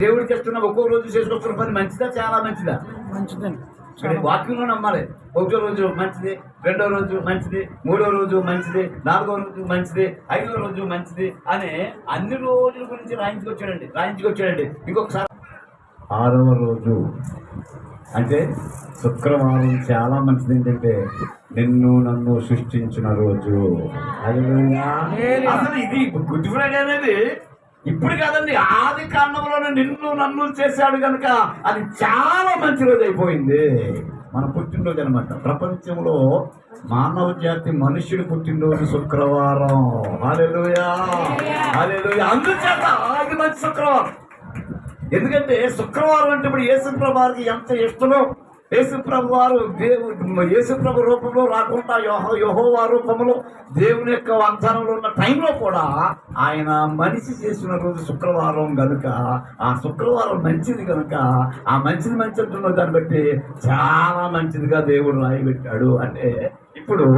దేవుడికి ఇస్తున్న ఒక్కో రోజు చేసుకొస్తున్న పని మంచిదా, చాలా మంచిదా? మంచిదండి. వాక్యంలో నమ్మాలి. ఒకటో రోజు మంచిది, రెండో రోజు మంచిది, మూడో రోజు మంచిది, నాలుగో రోజు మంచిది, ఐదో రోజు మంచిది అని అన్ని రోజుల గురించి రాయించుకొచ్చాడండి. ఇంకొకసారి 6వ రోజు అంటే శుక్రవారం చాలా మంచిది. ఏంటంటే నిన్ను నన్ను సృష్టించిన రోజు. అసలు ఇది గుడ్ ఫ్రైడే అనేది ఇప్పుడు కాదండి, ఆది కాండంలోనే నిన్ను నన్ను చేశాడు కనుక అది చాలా మంచి రోజు అయిపోయింది. మన పుట్టినరోజు అనమాట. ప్రపంచంలో మానవ జాతి మనుష్యుడు పుట్టినరోజు శుక్రవారం. హల్లెలూయా, హల్లెలూయా. అందుచేత అది మంచి శుక్రవారం. ఎందుకంటే శుక్రవారం అంటే ఇప్పుడు యేసుప్రభు వారికి ఎంత ఇష్టమో, యేసుప్రభు వారు యేసుప్రభు రూపంలో రాకుండా యెహోవా రూపంలో దేవుని యొక్క వాగ్దానంలో ఉన్న టైంలో కూడా ఆయన మనిషి చేసిన రోజు శుక్రవారం కనుక ఆ శుక్రవారం మంచిది కనుక ఆ మంచిది అంటున్న దాన్ని బట్టి చాలా మంచిదిగా దేవుడు రాయి పెట్టాడు. అంటే ఇప్పుడు